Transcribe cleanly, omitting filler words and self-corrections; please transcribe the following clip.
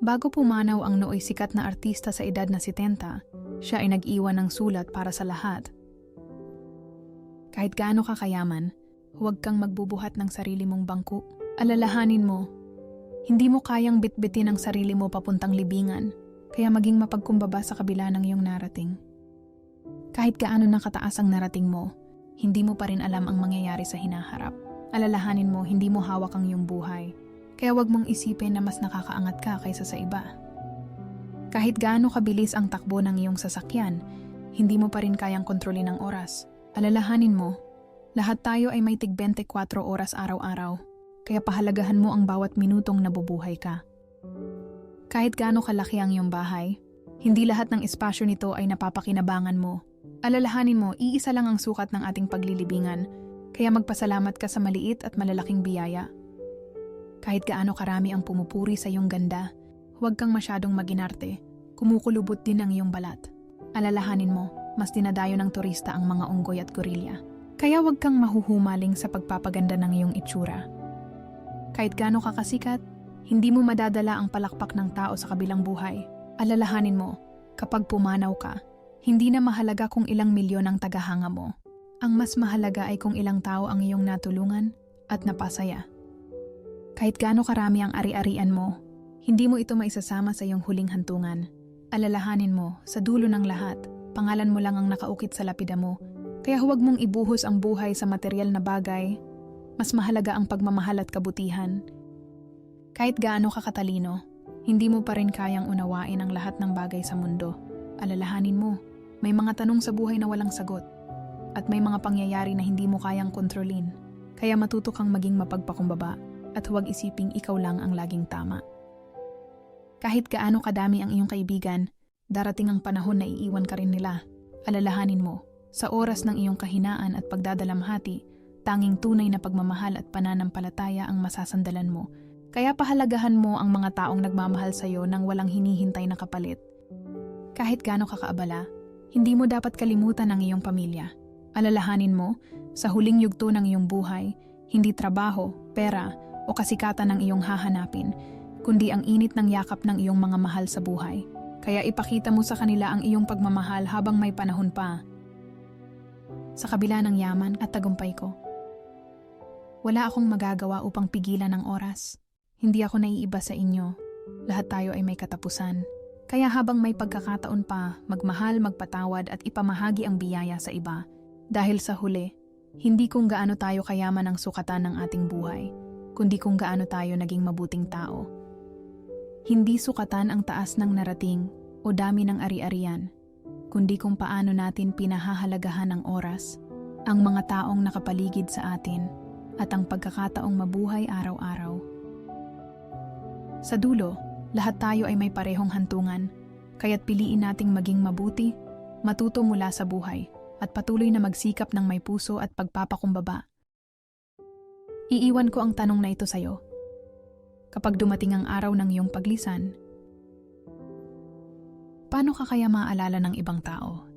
Bago pumanaw ang nooy sikat na artista sa edad na 70, siya ay nag-iwan ng sulat para sa lahat. Kahit gaano ka kayaman, huwag kang magbubuhat ng sarili mong bangko. Alalahanin mo, hindi mo kayang bitbitin ang sarili mo papuntang libingan, kaya maging mapagkumbaba sa kabila ng iyong narating. Kahit gaano na kataas ang narating mo, hindi mo pa rin alam ang mangyayari sa hinaharap. Alalahanin mo, hindi mo hawak ang iyong buhay. Kaya wag mong isipin na mas nakakaangat ka kaysa sa iba. Kahit gaano kabilis ang takbo ng iyong sasakyan, hindi mo pa rin kayang kontrolin ang oras. Alalahanin mo, lahat tayo ay may tig 24 oras araw-araw, kaya pahalagahan mo ang bawat minutong nabubuhay ka. Kahit gaano kalaki ang iyong bahay, hindi lahat ng espasyo nito ay napapakinabangan mo. Alalahanin mo, iisa lang ang sukat ng ating paglilibingan, kaya magpasalamat ka sa maliit at malalaking biyaya. Kahit gaano karami ang pumupuri sa iyong ganda, huwag kang masyadong maginarte, kumukulubot din ang iyong balat. Alalahanin mo, mas dinadayo ng turista ang mga unggoy at gorilya. Kaya huwag kang mahuhumaling sa pagpapaganda ng iyong itsura. Kahit gaano ka kasikat, hindi mo madadala ang palakpak ng tao sa kabilang buhay. Alalahanin mo, kapag pumanaw ka, hindi na mahalaga kung ilang milyon ang tagahanga mo. Ang mas mahalaga ay kung ilang tao ang iyong natulungan at napasaya. Kahit gaano karami ang ari-arian mo, hindi mo ito maisasama sa iyong huling hantungan. Alalahanin mo, sa dulo ng lahat, pangalan mo lang ang nakaukit sa lapida mo, kaya huwag mong ibuhos ang buhay sa material na bagay. Mas mahalaga ang pagmamahal at kabutihan. Kahit gaano ka katalino, hindi mo pa rin kayang unawain ang lahat ng bagay sa mundo. Alalahanin mo, may mga tanong sa buhay na walang sagot, at may mga pangyayari na hindi mo kayang kontrolin, kaya matuto kang maging mapagpakumbaba. At huwag isiping ikaw lang ang laging tama. Kahit gaano kadami ang iyong kaibigan, darating ang panahon na iiwan ka rin nila. Alalahanin mo, sa oras ng iyong kahinaan at pagdadalamhati, tanging tunay na pagmamahal at pananampalataya ang masasandalan mo. Kaya pahalagahan mo ang mga taong nagmamahal sa iyo nang walang hinihintay na kapalit. Kahit gaano kakaabala, hindi mo dapat kalimutan ang iyong pamilya. Alalahanin mo, sa huling yugto ng iyong buhay, hindi trabaho, pera, o kasikatan ng iyong hahanapin, kundi ang init ng yakap ng iyong mga mahal sa buhay. Kaya ipakita mo sa kanila ang iyong pagmamahal habang may panahon pa. Sa kabila ng yaman at tagumpay ko, wala akong magagawa upang pigilan ang oras. Hindi ako naiiba sa inyo. Lahat tayo ay may katapusan. Kaya habang may pagkakataon pa, magmahal, magpatawad at ipamahagi ang biyaya sa iba. Dahil sa huli, hindi kung gaano tayo kayaman ang sukatan ng ating buhay, kundi kung gaano tayo naging mabuting tao. Hindi sukatan ang taas ng narating o dami ng ari-arian, kundi kung paano natin pinahahalagahan ang oras, ang mga taong nakapaligid sa atin, at ang pagkakataong mabuhay araw-araw. Sa dulo, lahat tayo ay may parehong hantungan, kaya't piliin nating maging mabuti, matuto mula sa buhay, at patuloy na magsikap ng may puso at pagpapakumbaba. Iiwan ko ang tanong na ito sa'yo. Kapag dumating ang araw ng iyong paglisan, paano ka kaya maaalala ng ibang tao?